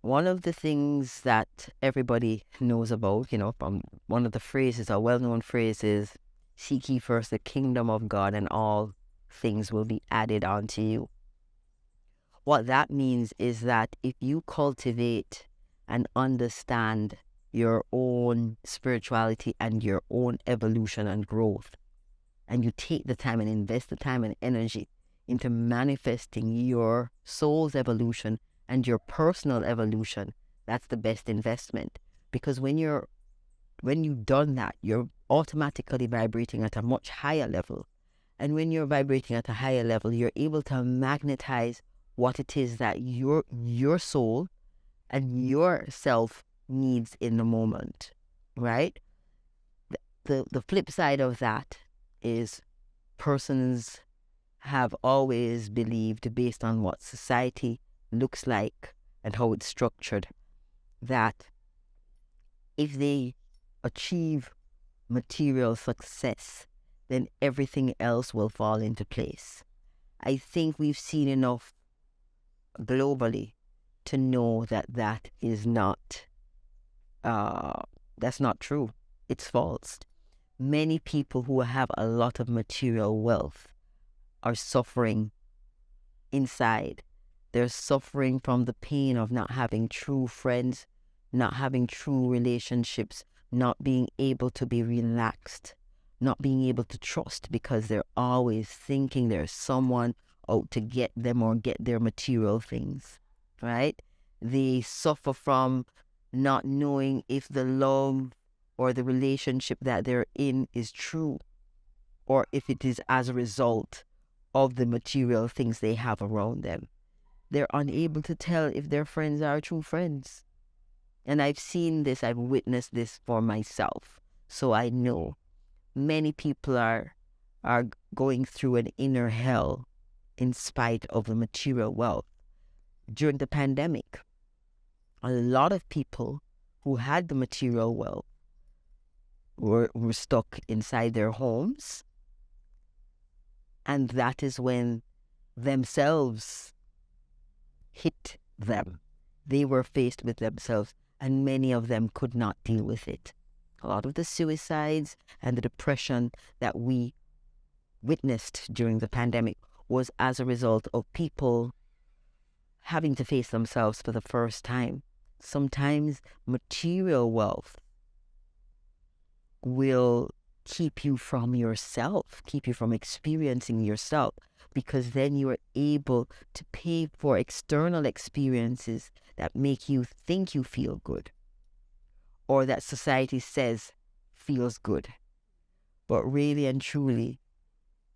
one of the things that everybody knows about, from one of the phrases, a well-known phrase is, seek ye first the kingdom of God and all things will be added unto you. What that means is that if you cultivate and understand your own spirituality and your own evolution and growth, and you take the time and invest the time and energy into manifesting your soul's evolution and your personal evolution, that's the best investment. Because when you've done that, you're automatically vibrating at a much higher level. And when you're vibrating at a higher level, you're able to magnetize what it is that your soul and yourself needs in the moment, right? The flip side of that is persons have always believed, based on what society looks like and how it's structured, that if they achieve material success, then everything else will fall into place. I think we've seen enough globally to know that that is not, that's not true. It's false. Many people who have a lot of material wealth are suffering inside. They're suffering from the pain of not having true friends, not having true relationships, not being able to be relaxed, not being able to trust, because they're always thinking there's someone out to get them or get their material things, right? They suffer from not knowing if the love or the relationship that they're in is true, or if it is as a result of the material things they have around them. They're unable to tell if their friends are true friends. And I've seen this, I've witnessed this for myself. So I know many people are going through an inner hell in spite of the material wealth. During the pandemic, a lot of people who had the material wealth were stuck inside their homes. And that is when themselves hit them. They were faced with themselves, and many of them could not deal with it. A lot of the suicides and the depression that we witnessed during the pandemic was as a result of people having to face themselves for the first time. Sometimes material wealth will keep you from yourself, keep you from experiencing yourself, because then you are able to pay for external experiences that make you think you feel good, or that society says feels good. But really and truly,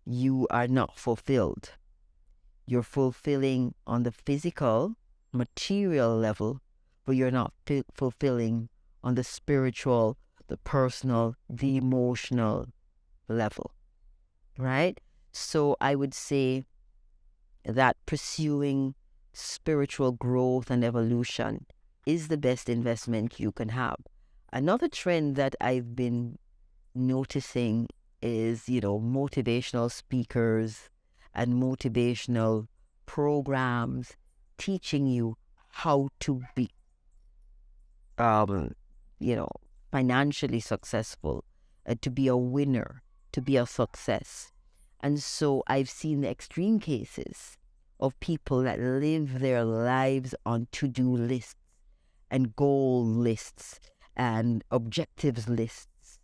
you are not fulfilled. You're fulfilling on the physical, material level, but you're not fulfilling on the spiritual, the personal, the emotional level, right? So I would say that pursuing spiritual growth and evolution is the best investment you can have. Another trend that I've been noticing is, motivational speakers and motivational programs teaching you how to be, financially successful, to be a winner, to be a success. And so I've seen the extreme cases of people that live their lives on to-do lists and goal lists and objectives lists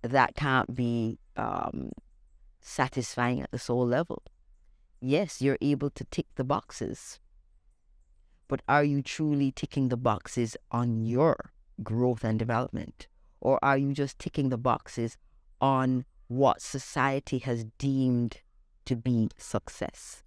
that can't be satisfying at the soul level. Yes, you're able to tick the boxes, but are you truly ticking the boxes on your growth and development? Or are you just ticking the boxes on what society has deemed to be success?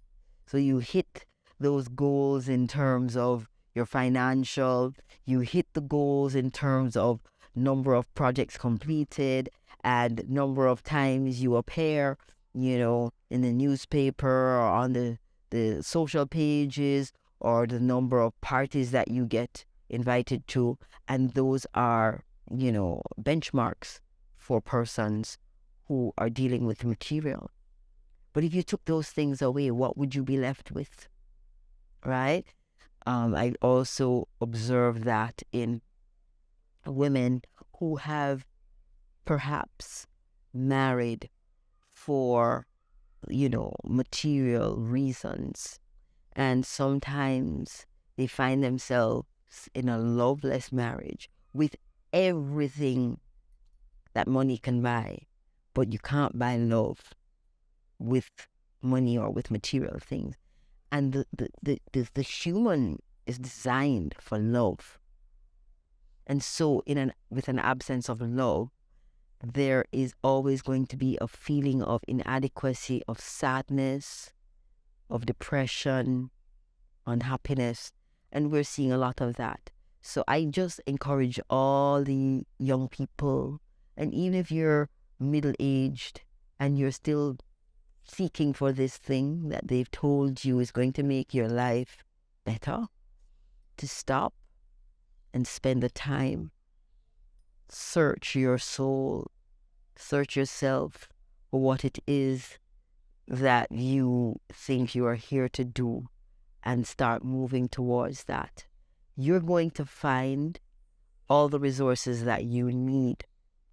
So you hit those goals in terms of your financial, you hit the goals in terms of number of projects completed and number of times you appear, in the newspaper or on the social pages, or the number of parties that you get invited to. And those are, benchmarks for persons who are dealing with material. But if you took those things away, what would you be left with? Right? I also observe that in women who have perhaps married for, material reasons. And sometimes they find themselves in a loveless marriage with everything that money can buy, but you can't buy love with money or with material things. And the human is designed for love. And so with an absence of love, there is always going to be a feeling of inadequacy, of sadness, of depression, unhappiness, and we're seeing a lot of that. So I just encourage all the young people, and even if you're middle-aged and you're still seeking for this thing that they've told you is going to make your life better, to stop and spend the time, search your soul, search yourself for what it is that you think you are here to do, and start moving towards that. You're going to find all the resources that you need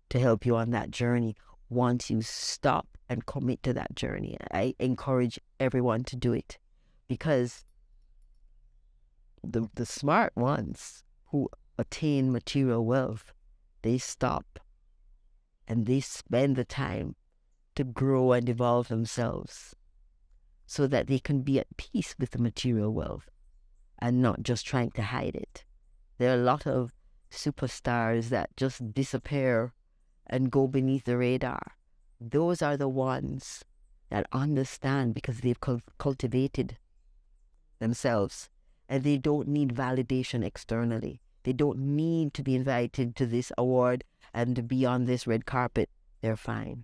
to help you on that journey once you stop and commit to that journey. I encourage everyone to do it, because the smart ones who attain material wealth, they stop and they spend the time to grow and evolve themselves so that they can be at peace with the material wealth and not just trying to hide it. There are a lot of superstars that just disappear and go beneath the radar. Those are the ones that understand, because they've cultivated themselves, and they don't need validation externally. They don't need to be invited to this award and to be on this red carpet. They're fine.